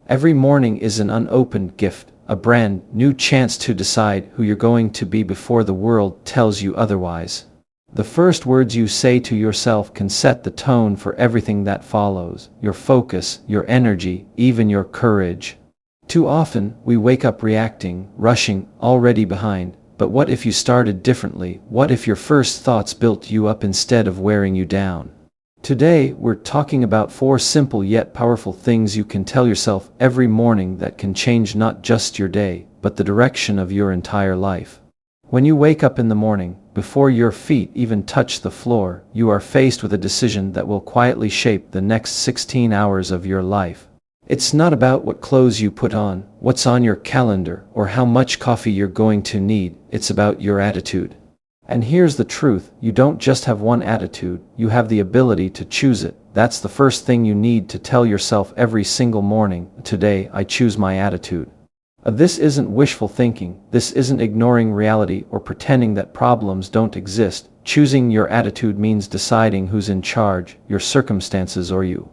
Every morning is an unopened gift, a brand new chance to decide who you're going to be before the world tells you otherwise. The first words you say to yourself can set the tone for everything that follows, your focus, your energy, even your courage. Too often, we wake up reacting, rushing, already behind. But what if you started differently? What if your first thoughts built you up instead of wearing you down? Today, we're talking about 4 simple yet powerful things you can tell yourself every morning that can change not just your day, but the direction of your entire life. When you wake up in the morning, before your feet even touch the floor, you are faced with a decision that will quietly shape the next 16 hours of your life. It's not about what clothes you put on, what's on your calendar, or how much coffee you're going to need. It's about your attitude. And here's the truth, you don't just have one attitude, you have the ability to choose it. That's the first thing you need to tell yourself every single morning. Today, I choose my attitude. This isn't wishful thinking, this isn't ignoring reality or pretending that problems don't exist. Choosing your attitude means deciding who's in charge, your circumstances or you.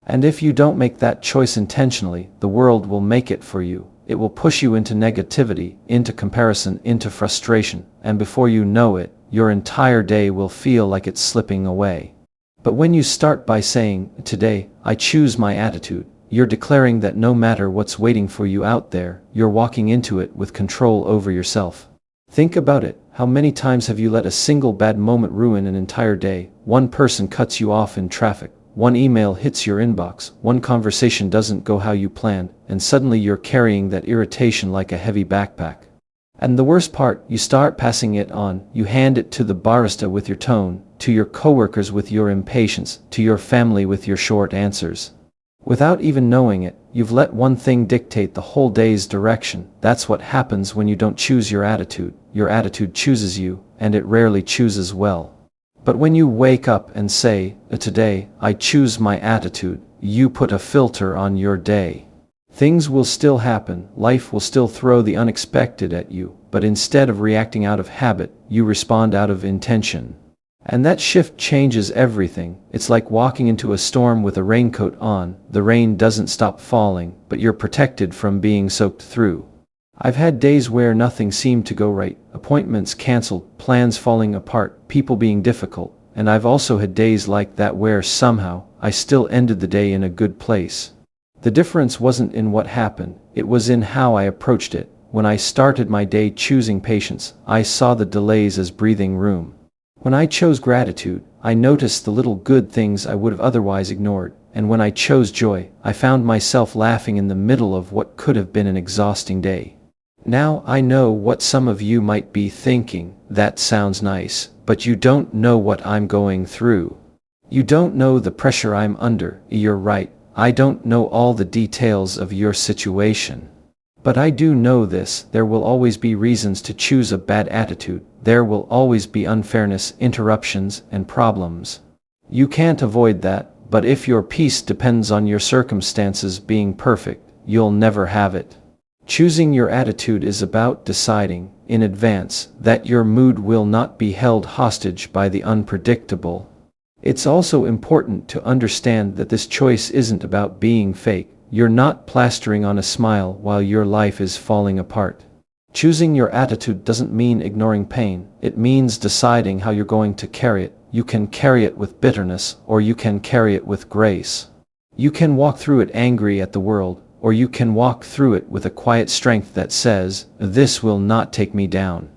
And if you don't make that choice intentionally, the world will make it for you. It will push you into negativity, into comparison, into frustration, and before you know it, your entire day will feel like it's slipping away. But when you start by saying, "Today, I choose my attitude," you're declaring that no matter what's waiting for you out there, you're walking into it with control over yourself. Think about it. How many times have you let a single bad moment ruin an entire day? One person cuts you off in traffic. One email hits your inbox, one conversation doesn't go how you planned, and suddenly you're carrying that irritation like a heavy backpack. And the worst part, you start passing it on. You hand it to the barista with your tone, to your coworkers with your impatience, to your family with your short answers. Without even knowing it, you've let one thing dictate the whole day's direction. That's what happens when you don't choose your attitude. Your attitude chooses you, and it rarely chooses well. But when you wake up and say, "Today, I choose my attitude," you put a filter on your day. Things will still happen, life will still throw the unexpected at you, but instead of reacting out of habit, you respond out of intention. And that shift changes everything. It's like walking into a storm with a raincoat on. The rain doesn't stop falling, but you're protected from being soaked through. I've had days where nothing seemed to go right, appointments canceled, plans falling apart, people being difficult, and I've also had days like that where somehow I still ended the day in a good place. The difference wasn't in what happened, it was in how I approached it. When I started my day choosing patience, I saw the delays as breathing room. When I chose gratitude, I noticed the little good things I would have otherwise ignored. And when I chose joy, I found myself laughing in the middle of what could have been an exhausting day. Now I know what some of you might be thinking, that sounds nice, but you don't know what I'm going through. You don't know the pressure I'm under. You're right, I don't know all the details of your situation. But I do know this, there will always be reasons to choose a bad attitude. There will always be unfairness, interruptions, and problems. You can't avoid that, but if your peace depends on your circumstances being perfect, you'll never have it. Choosing your attitude is about deciding, in advance, that your mood will not be held hostage by the unpredictable. It's also important to understand that this choice isn't about being fake. You're not plastering on a smile while your life is falling apart. Choosing your attitude doesn't mean ignoring pain. It means deciding how you're going to carry it. You can carry it with bitterness, or you can carry it with grace. You can walk through it angry at the world, or you can walk through it with a quiet strength that says, "This will not take me down."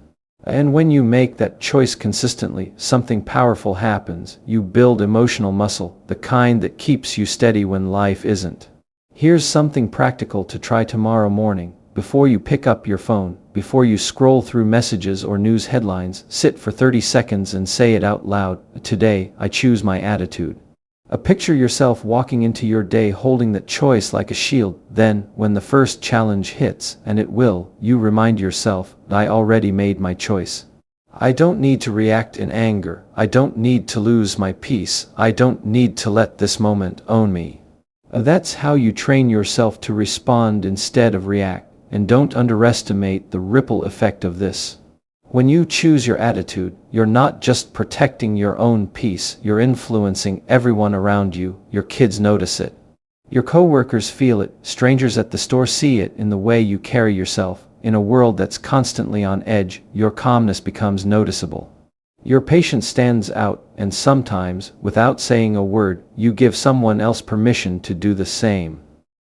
And when you make that choice consistently, something powerful happens. You build emotional muscle, the kind that keeps you steady when life isn't. Here's something practical to try tomorrow morning. Before you pick up your phone, before you scroll through messages or news headlines, sit for 30 seconds and say it out loud. "Today, I choose my attitude." Picture yourself walking into your day holding that choice like a shield. Then, when the first challenge hits, and it will, you remind yourself, "I already made my choice. I don't need to react in anger. I don't need to lose my peace. I don't need to let this moment own me." That's how you train yourself to respond instead of react, and don't underestimate the ripple effect of this. When you choose your attitude, you're not just protecting your own peace, you're influencing everyone around you. Your kids notice it. Your coworkers feel it, strangers at the store see it in the way you carry yourself. In a world that's constantly on edge, your calmness becomes noticeable. Your patience stands out, and sometimes, without saying a word, you give someone else permission to do the same.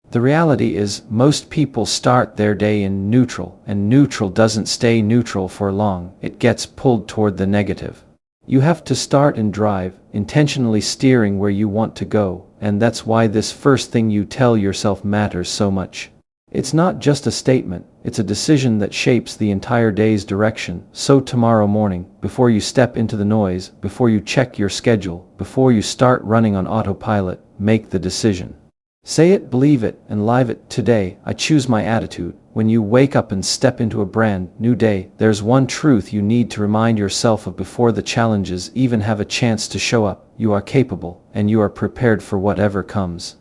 The reality is, most people start their day in neutral, and neutral doesn't stay neutral for long. It gets pulled toward the negative. You have to start in drive, intentionally steering where you want to go, and that's why this first thing you tell yourself matters so much. It's not just a statement, it's a decision that shapes the entire day's direction. So tomorrow morning, before you step into the noise, before you check your schedule, before you start running on autopilot, make the decision. Say it, believe it, and live it. Today, I choose my attitude. When you wake up and step into a brand new day, there's one truth you need to remind yourself of before the challenges even have a chance to show up. You are capable, and you are prepared for whatever comes.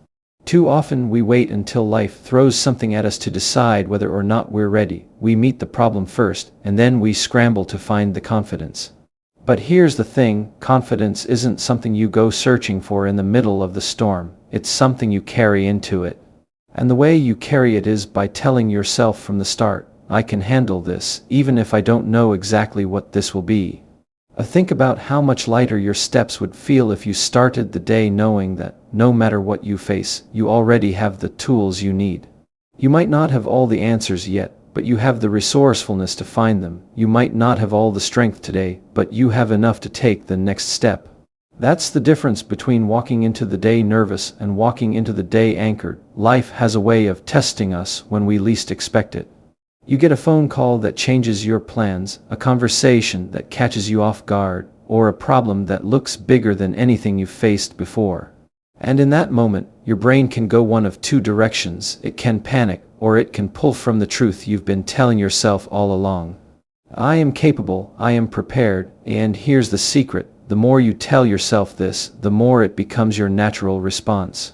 Too often we wait until life throws something at us to decide whether or not we're ready. We meet the problem first, and then we scramble to find the confidence. But here's the thing, confidence isn't something you go searching for in the middle of the storm. It's something you carry into it. And the way you carry it is by telling yourself from the start, I can handle this, even if I don't know exactly what this will be. Think about how much lighter your steps would feel if you started the day knowing that, no matter what you face, you already have the tools you need. You might not have all the answers yet, but you have the resourcefulness to find them. You might not have all the strength today, but you have enough to take the next step. That's the difference between walking into the day nervous and walking into the day anchored. Life has a way of testing us when we least expect it. You get a phone call that changes your plans, a conversation that catches you off guard, or a problem that looks bigger than anything you've faced before. And in that moment, your brain can go one of two directions. It can panic, or it can pull from the truth you've been telling yourself all along. I am capable, I am prepared, and here's the secret. The more you tell yourself this, the more it becomes your natural response.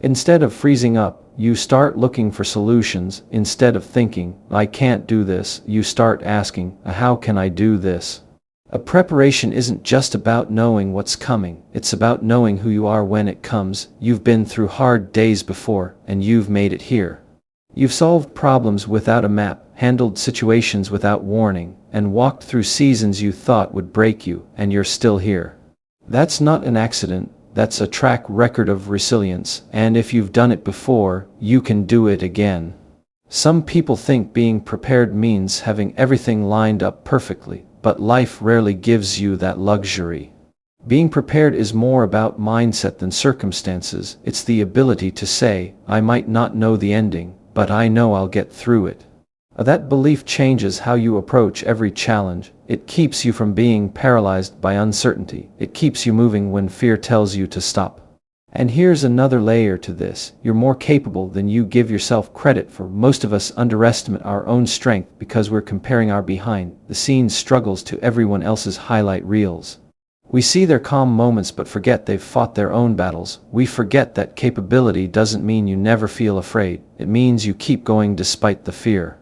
Instead of freezing up, you start looking for solutions. Instead of thinking, I can't do this, you start asking, how can I do this? A preparation isn't just about knowing what's coming, it's about knowing who you are when it comes. You've been through hard days before, and you've made it here. You've solved problems without a map, handled situations without warning, and walked through seasons you thought would break you, and you're still here. That's not an accident. That's a track record of resilience, and if you've done it before, you can do it again. Some people think being prepared means having everything lined up perfectly, but life rarely gives you that luxury. Being prepared is more about mindset than circumstances. It's the ability to say, I might not know the ending, but I know I'll get through it. That belief changes how you approach every challenge. It keeps you from being paralyzed by uncertainty. It keeps you moving when fear tells you to stop. And here's another layer to this. You're more capable than you give yourself credit for. Most of us underestimate our own strength because we're comparing our behind-the-scenes struggles to everyone else's highlight reels. We see their calm moments but forget they've fought their own battles. We forget that capability doesn't mean you never feel afraid. It means you keep going despite the fear.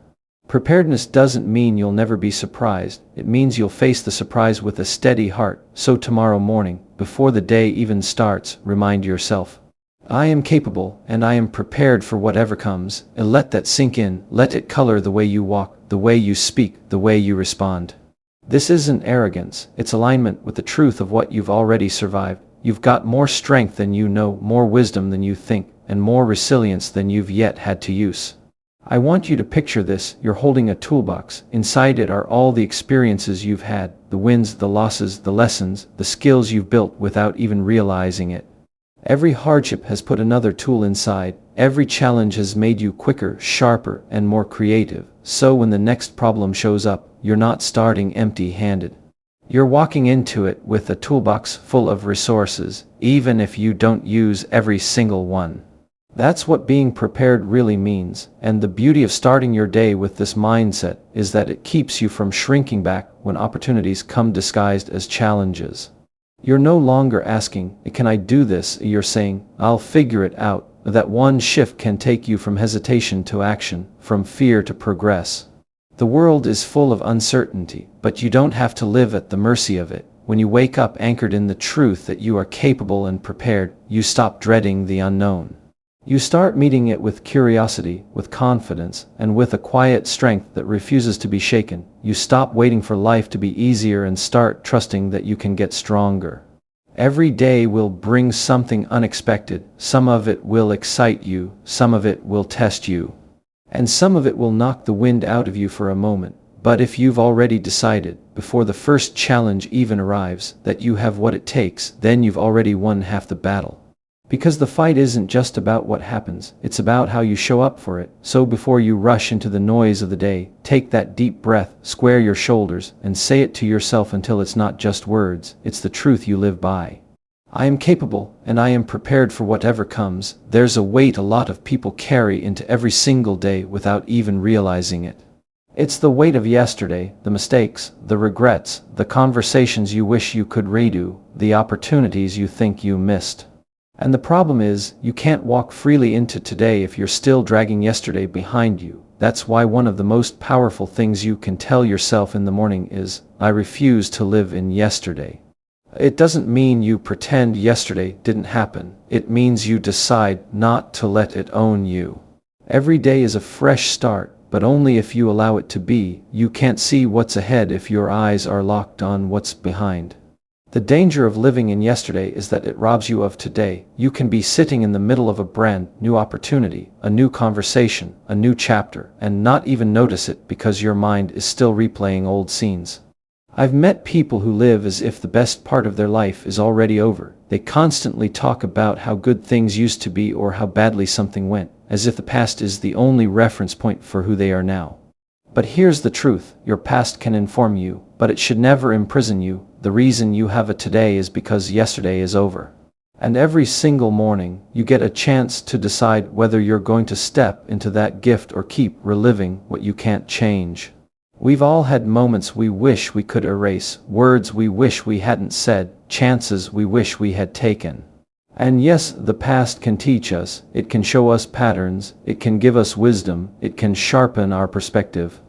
Preparedness doesn't mean you'll never be surprised. It means you'll face the surprise with a steady heart. So tomorrow morning, before the day even starts, remind yourself, I am capable, and I am prepared for whatever comes. And let that sink in. Let it color the way you walk, the way you speak, the way you respond. This isn't arrogance. It's alignment with the truth of what you've already survived. You've got more strength than you know, more wisdom than you think, and more resilience than you've yet had to use. I want you to picture this. You're holding a toolbox. Inside it are all the experiences you've had, the wins, the losses, the lessons, the skills you've built without even realizing it. Every hardship has put another tool inside. Every challenge has made you quicker, sharper, and more creative. So when the next problem shows up, you're not starting empty-handed. You're walking into it with a toolbox full of resources, even if you don't use every single one. That's what being prepared really means, and the beauty of starting your day with this mindset is that it keeps you from shrinking back when opportunities come disguised as challenges. You're no longer asking, can I do this? You're saying, I'll figure it out. That one shift can take you from hesitation to action, from fear to progress. The world is full of uncertainty, but you don't have to live at the mercy of it. When you wake up anchored in the truth that you are capable and prepared, you stop dreading the unknown. You start meeting it with curiosity, with confidence, and with a quiet strength that refuses to be shaken. You stop waiting for life to be easier and start trusting that you can get stronger. Every day will bring something unexpected. Some of it will excite you, some of it will test you, and some of it will knock the wind out of you for a moment. But if you've already decided, before the first challenge even arrives, that you have what it takes, then you've already won half the battle. Because the fight isn't just about what happens, it's about how you show up for it. So before you rush into the noise of the day, take that deep breath, square your shoulders, and say it to yourself until it's not just words, it's the truth you live by. I am capable, and I am prepared for whatever comes. There's a weight a lot of people carry into every single day without even realizing it. It's the weight of yesterday, the mistakes, the regrets, the conversations you wish you could redo, the opportunities you think you missed. And the problem is, you can't walk freely into today if you're still dragging yesterday behind you. That's why one of the most powerful things you can tell yourself in the morning is, I refuse to live in yesterday. It doesn't mean you pretend yesterday didn't happen. It means you decide not to let it own you. Every day is a fresh start, but only if you allow it to be. You can't see what's ahead if your eyes are locked on what's behind. The danger of living in yesterday is that it robs you of today. You can be sitting in the middle of a brand new opportunity, a new conversation, a new chapter, and not even notice it because your mind is still replaying old scenes. I've met people who live as if the best part of their life is already over. They constantly talk about how good things used to be or how badly something went, as if the past is the only reference point for who they are now. But here's the truth, your past can inform you, but it should never imprison you. The reason you have a today is because yesterday is over. And every single morning, you get a chance to decide whether you're going to step into that gift or keep reliving what you can't change. We've all had moments we wish we could erase, words we wish we hadn't said, chances we wish we had taken. And yes, the past can teach us, it can show us patterns, it can give us wisdom, it can sharpen our perspective.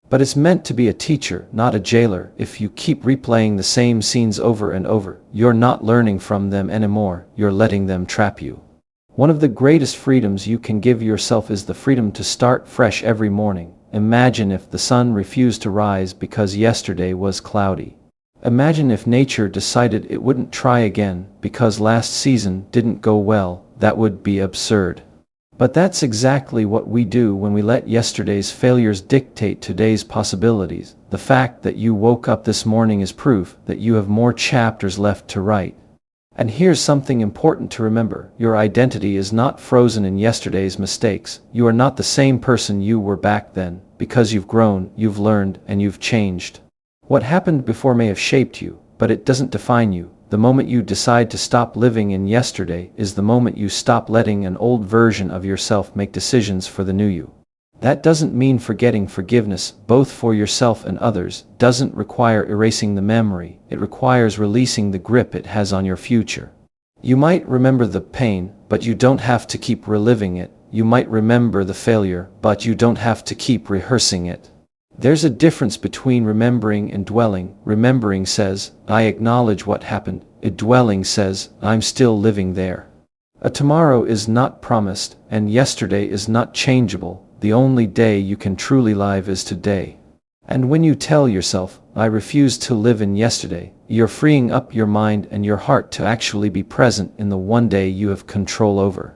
But it's meant to be a teacher, not a jailer. If you keep replaying the same scenes over and over, you're not learning from them anymore, you're letting them trap you. One of the greatest freedoms you can give yourself is the freedom to start fresh every morning. Imagine if the sun refused to rise because yesterday was cloudy. Imagine if nature decided it wouldn't try again because last season didn't go well. That would be absurd. But that's exactly what we do when we let yesterday's failures dictate today's possibilities. The fact that you woke up this morning is proof that you have more chapters left to write. And here's something important to remember. Your identity is not frozen in yesterday's mistakes. You are not the same person you were back then, because you've grown, you've learned, and you've changed. What happened before may have shaped you, but it doesn't define you. The moment you decide to stop living in yesterday is the moment you stop letting an old version of yourself make decisions for the new you. That doesn't mean forgetting forgiveness, both for yourself and others, doesn't require erasing the memory, it requires releasing the grip it has on your future. You might remember the pain, but you don't have to keep reliving it. You might remember the failure, but you don't have to keep rehearsing it. There's a difference between remembering and dwelling. Remembering says, I acknowledge what happened. Dwelling says, I'm still living there. A tomorrow is not promised, and yesterday is not changeable. The only day you can truly live is today. And when you tell yourself, I refuse to live in yesterday, you're freeing up your mind and your heart to actually be present in the one day you have control over.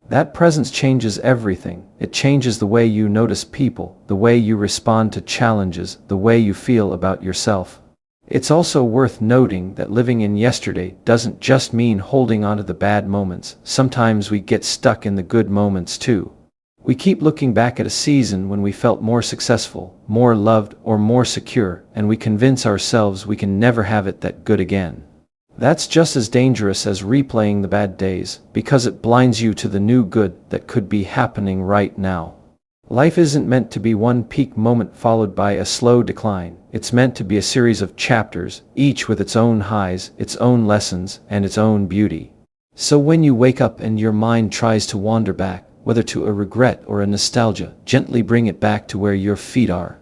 That presence changes everything. It changes the way you notice people, the way you respond to challenges, the way you feel about yourself. It's also worth noting that living in yesterday doesn't just mean holding on to the bad moments. Sometimes we get stuck in the good moments too. We keep looking back at a season when we felt more successful, more loved, or more secure, and we convince ourselves we can never have it that good again. That's just as dangerous as replaying the bad days, because it blinds you to the new good that could be happening right now. Life isn't meant to be one peak moment followed by a slow decline. It's meant to be a series of chapters, each with its own highs, its own lessons, and its own beauty. So when you wake up and your mind tries to wander back, whether to a regret or a nostalgia, gently bring it back to where your feet are.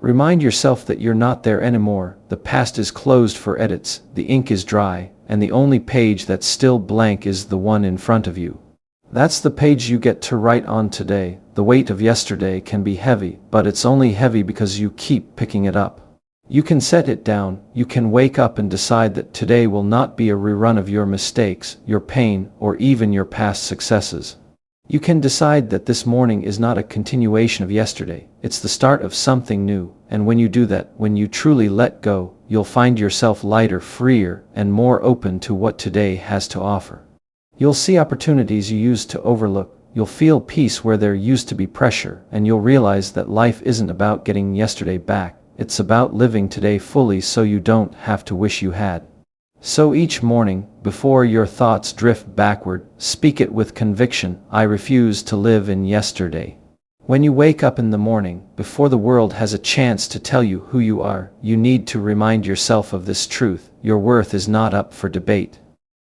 Remind yourself that you're not there anymore. The past is closed for edits, the ink is dry, and the only page that's still blank is the one in front of you. That's the page you get to write on today. The weight of yesterday can be heavy, but it's only heavy because you keep picking it up. You can set it down. You can wake up and decide that today will not be a rerun of your mistakes, your pain, or even your past successes. You can decide that this morning is not a continuation of yesterday. It's the start of something new. And when you do that, when you truly let go, you'll find yourself lighter, freer, and more open to what today has to offer. You'll see opportunities you used to overlook. You'll feel peace where there used to be pressure, and you'll realize that life isn't about getting yesterday back. It's about living today fully so you don't have to wish you had. So each morning, before your thoughts drift backward, speak it with conviction: I refuse to live in yesterday. When you wake up in the morning, before the world has a chance to tell you who you are, you need to remind yourself of this truth: your worth is not up for debate.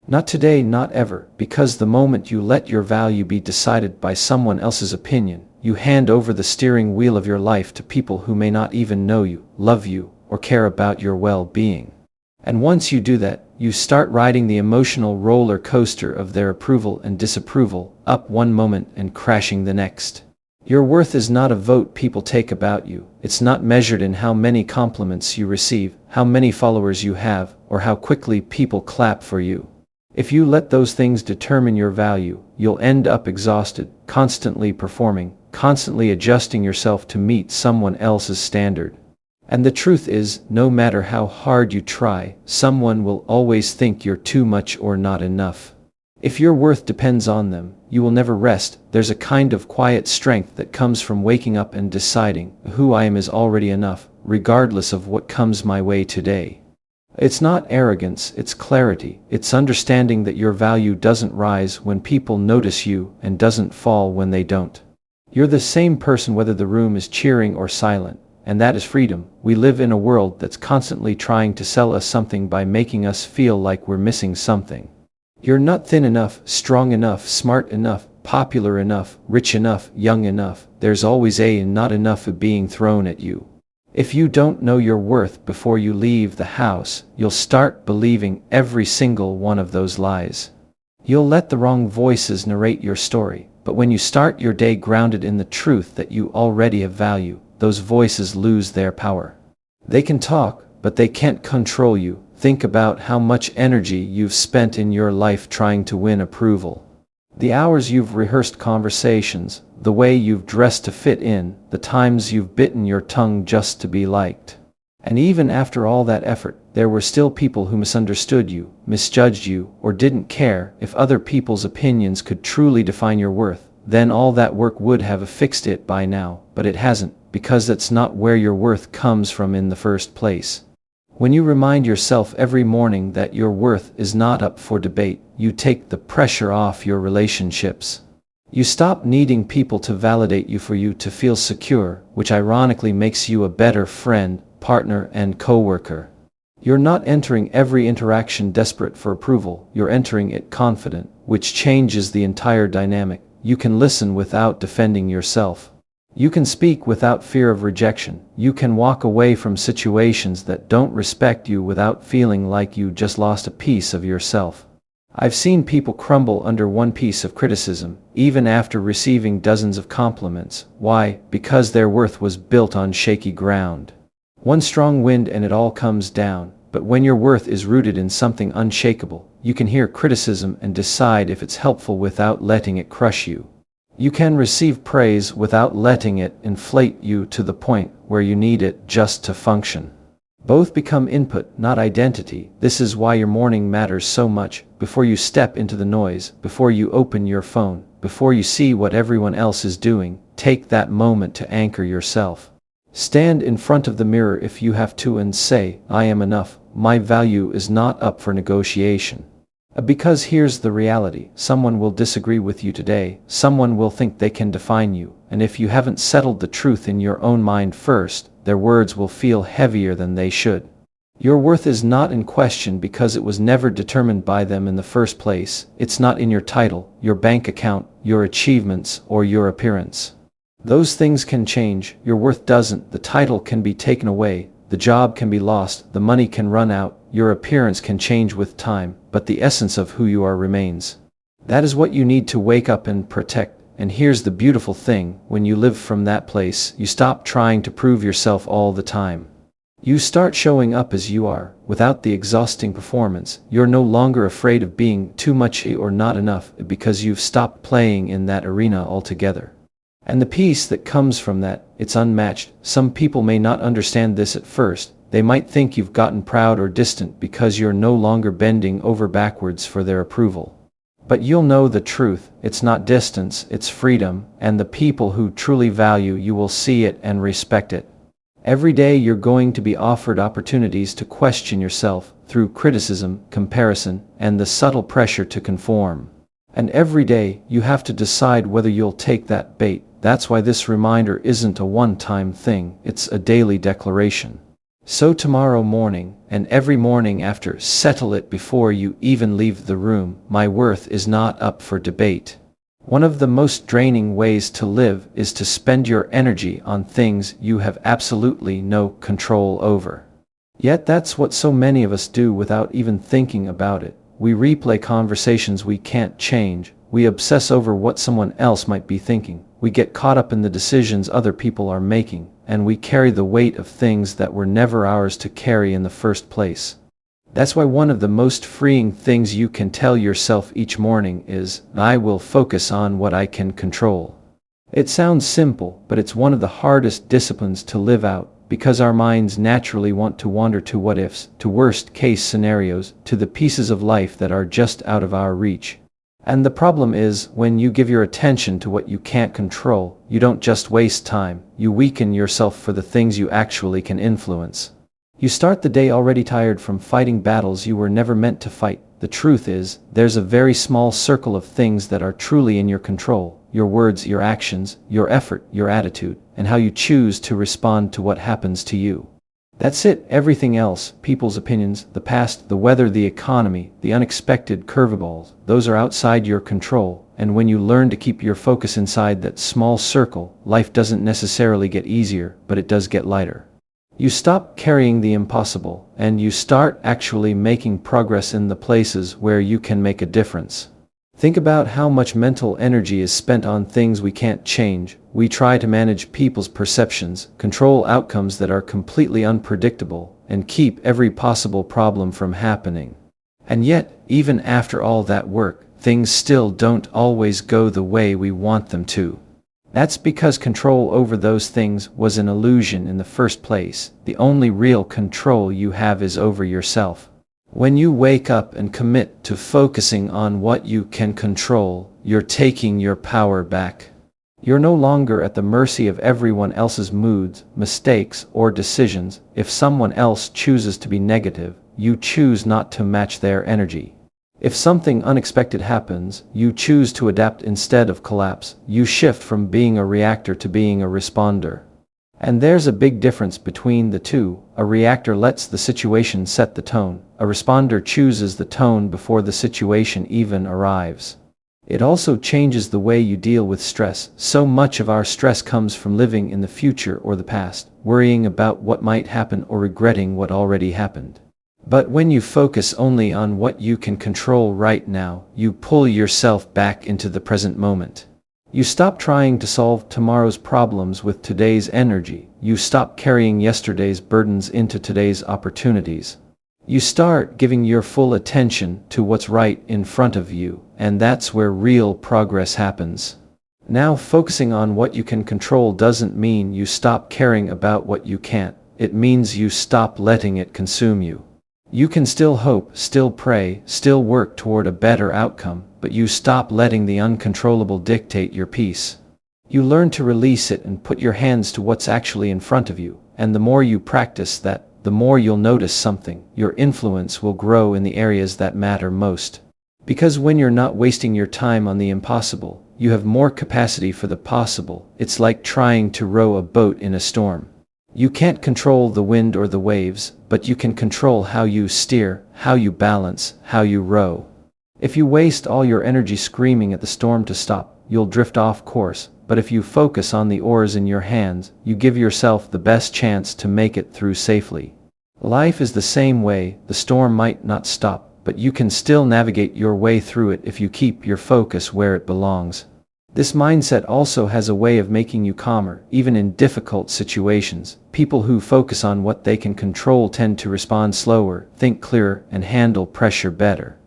Not today, not ever, because the moment you let your value be decided by someone else's opinion, you hand over the steering wheel of your life to people who may not even know you, love you, or care about your well-being. And once you do that, you start riding the emotional roller coaster of their approval and disapproval, up one moment and crashing the next. Your worth is not a vote people take about you. It's not measured in how many compliments you receive, how many followers you have, or how quickly people clap for you. If you let those things determine your value, you'll end up exhausted, constantly performing, constantly adjusting yourself to meet someone else's standard. And the truth is, no matter how hard you try, someone will always think you're too much or not enough. If your worth depends on them, you will never rest. There's a kind of quiet strength that comes from waking up and deciding, who I am is already enough, regardless of what comes my way today. It's not arrogance, it's clarity. It's understanding that your value doesn't rise when people notice you and doesn't fall when they don't. You're the same person whether the room is cheering or silent, and that is freedom. We live in a world that's constantly trying to sell us something by making us feel like we're missing something. You're not thin enough, strong enough, smart enough, popular enough, rich enough, young enough. There's always a not enough being thrown at you. If you don't know your worth before you leave the house, you'll start believing every single one of those lies. You'll let the wrong voices narrate your story, but when you start your day grounded in the truth that you already have value, those voices lose their power. They can talk, but they can't control you. Think about how much energy you've spent in your life trying to win approval. The hours you've rehearsed conversations, the way you've dressed to fit in, the times you've bitten your tongue just to be liked. And even after all that effort, there were still people who misunderstood you, misjudged you, or didn't care. If other people's opinions could truly define your worth, then all that work would have fixed it by now, but it hasn't, because that's not where your worth comes from in the first place. When you remind yourself every morning that your worth is not up for debate, you take the pressure off your relationships. You stop needing people to validate you for you to feel secure, which ironically makes you a better friend, partner, and coworker. You're not entering every interaction desperate for approval, you're entering it confident, which changes the entire dynamic. You can listen without defending yourself. You can speak without fear of rejection. You can walk away from situations that don't respect you without feeling like you just lost a piece of yourself. I've seen people crumble under one piece of criticism, even after receiving dozens of compliments. Why? Because their worth was built on shaky ground. One strong wind and it all comes down. But when your worth is rooted in something unshakable, you can hear criticism and decide if it's helpful without letting it crush you. You can receive praise without letting it inflate you to the point where you need it just to function. Both become input, not identity. This is why your morning matters so much. Before you step into the noise, before you open your phone, before you see what everyone else is doing, take that moment to anchor yourself. Stand in front of the mirror if you have to and say, I am enough. My value is not up for negotiation. Because here's the reality: someone will disagree with you today, someone will think they can define you, and if you haven't settled the truth in your own mind first, their words will feel heavier than they should. Your worth is not in question because it was never determined by them in the first place. It's not in your title, your bank account, your achievements, or your appearance. Those things can change, your worth doesn't. The title can be taken away, the job can be lost, the money can run out, your appearance can change with time, but the essence of who you are remains. That is what you need to wake up and protect. And here's the beautiful thing, when you live from that place, you stop trying to prove yourself all the time. You start showing up as you are, without the exhausting performance. You're no longer afraid of being too much or not enough, because you've stopped playing in that arena altogether. And the peace that comes from that, it's unmatched. Some people may not understand this at first. They might think you've gotten proud or distant because you're no longer bending over backwards for their approval. But you'll know the truth. It's not distance, it's freedom, and the people who truly value you will see it and respect it. Every day you're going to be offered opportunities to question yourself through criticism, comparison, and the subtle pressure to conform. And every day you have to decide whether you'll take that bait. That's why this reminder isn't a one-time thing, it's a daily declaration. So tomorrow morning, and every morning after, settle it before you even leave the room. My worth is not up for debate. One of the most draining ways to live is to spend your energy on things you have absolutely no control over. Yet that's what so many of us do without even thinking about it. We replay conversations we can't change. We obsess over what someone else might be thinking. We get caught up in the decisions other people are making, and we carry the weight of things that were never ours to carry in the first place. That's why one of the most freeing things you can tell yourself each morning is, I will focus on what I can control. It sounds simple, but it's one of the hardest disciplines to live out, because our minds naturally want to wander to what ifs, to worst case scenarios, to the pieces of life that are just out of our reach. And the problem is, when you give your attention to what you can't control, you don't just waste time, you weaken yourself for the things you actually can influence. You start the day already tired from fighting battles you were never meant to fight. The truth is, there's a very small circle of things that are truly in your control: your words, your actions, your effort, your attitude, and how you choose to respond to what happens to you. That's it. Everything else, people's opinions, the past, the weather, the economy, the unexpected curveballs, those are outside your control. And when you learn to keep your focus inside that small circle, life doesn't necessarily get easier, but it does get lighter. You stop carrying the impossible, and you start actually making progress in the places where you can make a difference. Think about how much mental energy is spent on things we can't change. We try to manage people's perceptions, control outcomes that are completely unpredictable, and keep every possible problem from happening. And yet, even after all that work, things still don't always go the way we want them to. That's because control over those things was an illusion in the first place. The only real control you have is over yourself. When you wake up and commit to focusing on what you can control, you're taking your power back. You're no longer at the mercy of everyone else's moods, mistakes, or decisions. If someone else chooses to be negative, you choose not to match their energy. If something unexpected happens, you choose to adapt instead of collapse. You shift from being a reactor to being a responder. And there's a big difference between the two. A reactor lets the situation set the tone. A responder chooses the tone before the situation even arrives. It also changes the way you deal with stress. So much of our stress comes from living in the future or the past, worrying about what might happen or regretting what already happened. But when you focus only on what you can control right now, you pull yourself back into the present moment. You stop trying to solve tomorrow's problems with today's energy. You stop carrying yesterday's burdens into today's opportunities. You start giving your full attention to what's right in front of you, and that's where real progress happens. Now, focusing on what you can control doesn't mean you stop caring about what you can't. It means you stop letting it consume you. You can still hope, still pray, still work toward a better outcome, but you stop letting the uncontrollable dictate your peace. You learn to release it and put your hands to what's actually in front of you, and the more you practice that, the more you'll notice something. Your influence will grow in the areas that matter most. Because when you're not wasting your time on the impossible, you have more capacity for the possible. It's like trying to row a boat in a storm. You can't control the wind or the waves, but you can control how you steer, how you balance, how you row. If you waste all your energy screaming at the storm to stop, you'll drift off course. But if you focus on the oars in your hands, you give yourself the best chance to make it through safely. Life is the same way. The storm might not stop, but you can still navigate your way through it if you keep your focus where it belongs. This mindset also has a way of making you calmer, even in difficult situations. People who focus on what they can control tend to respond slower, think clearer, and handle pressure better.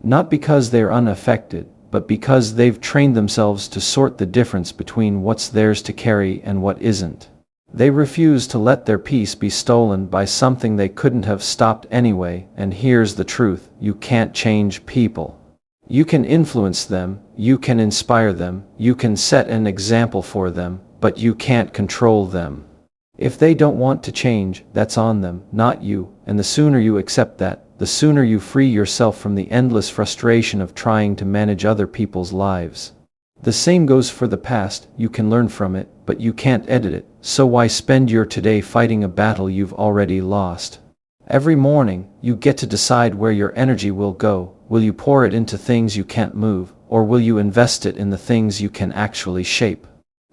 Not because they're unaffected, but because they've trained themselves to sort the difference between what's theirs to carry and what isn't. They refuse to let their peace be stolen by something they couldn't have stopped anyway, and here's the truth: you can't change people. You can influence them, you can inspire them, you can set an example for them, but you can't control them. If they don't want to change, that's on them, not you, and the sooner you accept that, the sooner you free yourself from the endless frustration of trying to manage other people's lives. The same goes for the past. You can learn from it, but you can't edit it, so why spend your today fighting a battle you've already lost? Every morning, you get to decide where your energy will go. Will you pour it into things you can't move, or will you invest it in the things you can actually shape?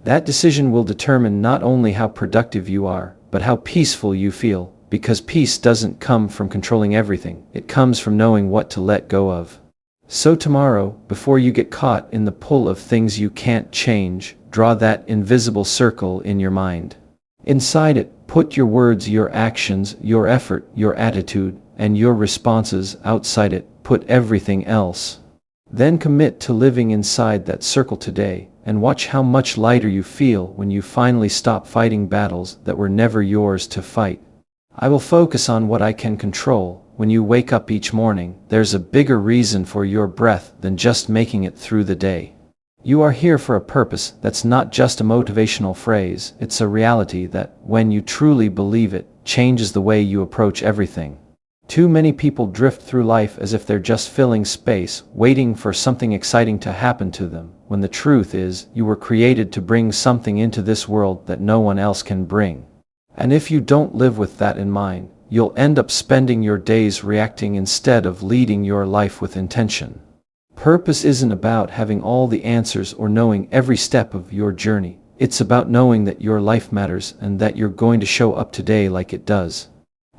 That decision will determine not only how productive you are, but how peaceful you feel, because peace doesn't come from controlling everything, it comes from knowing what to let go of. So tomorrow, before you get caught in the pull of things you can't change, draw that invisible circle in your mind. Inside it, put your words, your actions, your effort, your attitude, and your responses. Outside it, put everything else. Then commit to living inside that circle today, and watch how much lighter you feel when you finally stop fighting battles that were never yours to fight. I will focus on what I can control. When you wake up each morning, there's a bigger reason for your breath than just making it through the day. You are here for a purpose. That's not just a motivational phrase, it's a reality that, when you truly believe it, changes the way you approach everything. Too many people drift through life as if they're just filling space, waiting for something exciting to happen to them, when the truth is, you were created to bring something into this world that no one else can bring. And if you don't live with that in mind, you'll end up spending your days reacting instead of leading your life with intention. Purpose isn't about having all the answers or knowing every step of your journey. It's about knowing that your life matters and that you're going to show up today like it does.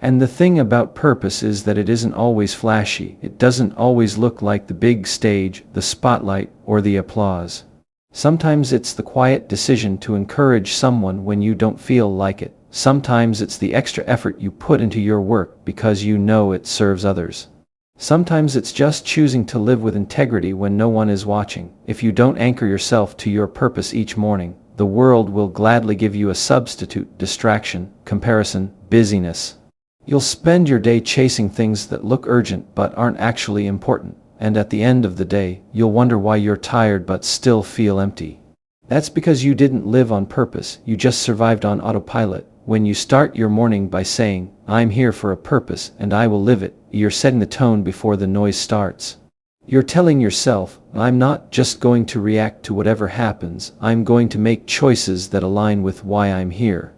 And the thing about purpose is that it isn't always flashy. It doesn't always look like the big stage, the spotlight, or the applause. Sometimes it's the quiet decision to encourage someone when you don't feel like it. Sometimes it's the extra effort you put into your work because you know it serves others. Sometimes it's just choosing to live with integrity when no one is watching. If you don't anchor yourself to your purpose each morning, the world will gladly give you a substitute: distraction, comparison, busyness. You'll spend your day chasing things that look urgent but aren't actually important, and at the end of the day, you'll wonder why you're tired but still feel empty. That's because you didn't live on purpose, you just survived on autopilot. When you start your morning by saying, "I'm here for a purpose and I will live it," you're setting the tone before the noise starts. You're telling yourself, "I'm not just going to react to whatever happens, I'm going to make choices that align with why I'm here."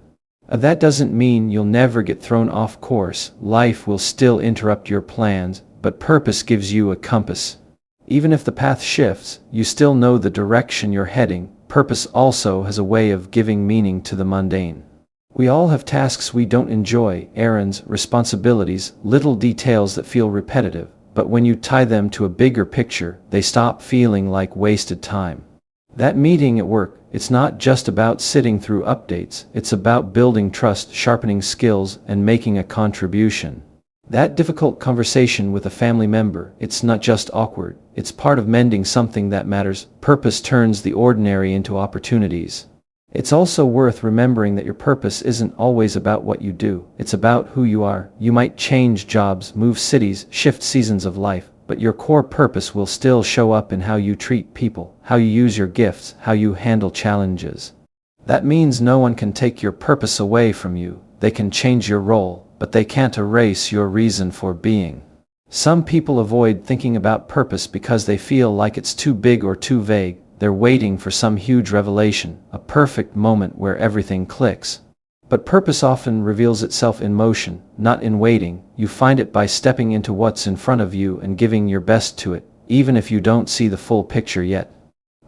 That doesn't mean you'll never get thrown off course. Life will still interrupt your plans, but purpose gives you a compass. Even if the path shifts, you still know the direction you're heading. Purpose also has a way of giving meaning to the mundane. We all have tasks we don't enjoy, errands, responsibilities, little details that feel repetitive, but when you tie them to a bigger picture, they stop feeling like wasted time. That meeting at work, it's not just about sitting through updates, it's about building trust, sharpening skills, and making a contribution. That difficult conversation with a family member, it's not just awkward, it's part of mending something that matters. Purpose turns the ordinary into opportunities. It's also worth remembering that your purpose isn't always about what you do, it's about who you are. You might change jobs, move cities, shift seasons of life, but your core purpose will still show up in how you treat people, how you use your gifts, how you handle challenges. That means no one can take your purpose away from you. They can change your role, but they can't erase your reason for being. Some people avoid thinking about purpose because they feel like it's too big or too vague. They're waiting for some huge revelation, a perfect moment where everything clicks. But purpose often reveals itself in motion, not in waiting. You find it by stepping into what's in front of you and giving your best to it, even if you don't see the full picture yet.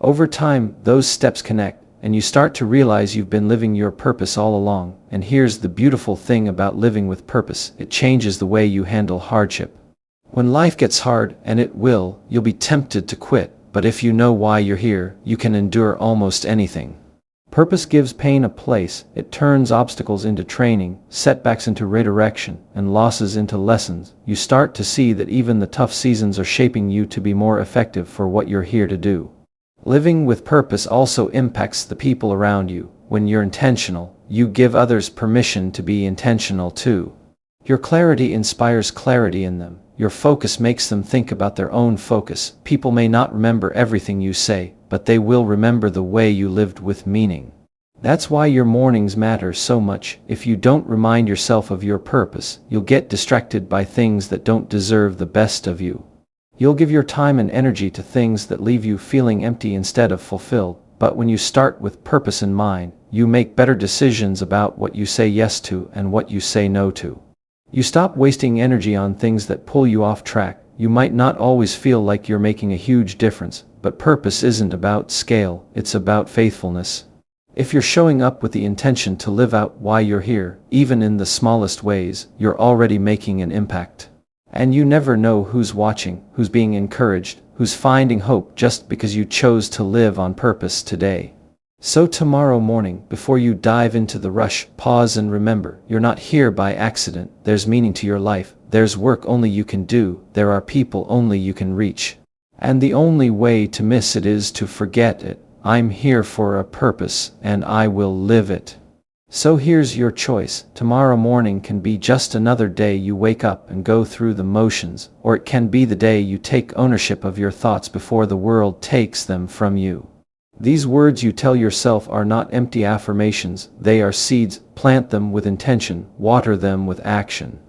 Over time, those steps connect, and you start to realize you've been living your purpose all along. And here's the beautiful thing about living with purpose: it changes the way you handle hardship. When life gets hard, and it will, you'll be tempted to quit, but if you know why you're here, you can endure almost anything. Purpose gives pain a place. It turns obstacles into training, setbacks into redirection, and losses into lessons. You start to see that even the tough seasons are shaping you to be more effective for what you're here to do. Living with purpose also impacts the people around you. When you're intentional, you give others permission to be intentional too. Your clarity inspires clarity in them. Your focus makes them think about their own focus. People may not remember everything you say, but they will remember the way you lived with meaning. That's why your mornings matter so much. If you don't remind yourself of your purpose, you'll get distracted by things that don't deserve the best of you. You'll give your time and energy to things that leave you feeling empty instead of fulfilled. But when you start with purpose in mind, you make better decisions about what you say yes to and what you say no to. You stop wasting energy on things that pull you off track. You might not always feel like you're making a huge difference, but purpose isn't about scale, it's about faithfulness. If you're showing up with the intention to live out why you're here, even in the smallest ways, you're already making an impact. And you never know who's watching, who's being encouraged, who's finding hope just because you chose to live on purpose today. So tomorrow morning, before you dive into the rush, pause and remember, you're not here by accident. There's meaning to your life. There's work only you can do. There are people only you can reach. And the only way to miss it is to forget it. I'm here for a purpose, and I will live it. So here's your choice. Tomorrow morning can be just another day you wake up and go through the motions, or it can be the day you take ownership of your thoughts before the world takes them from you. These words you tell yourself are not empty affirmations, they are seeds. Plant them with intention, water them with action.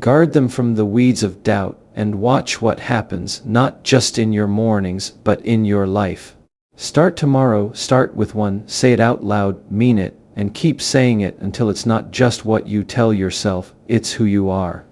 Guard them from the weeds of doubt, and watch what happens, not just in your mornings, but in your life. Start tomorrow, start with one, say it out loud, mean it, and keep saying it until it's not just what you tell yourself, it's who you are.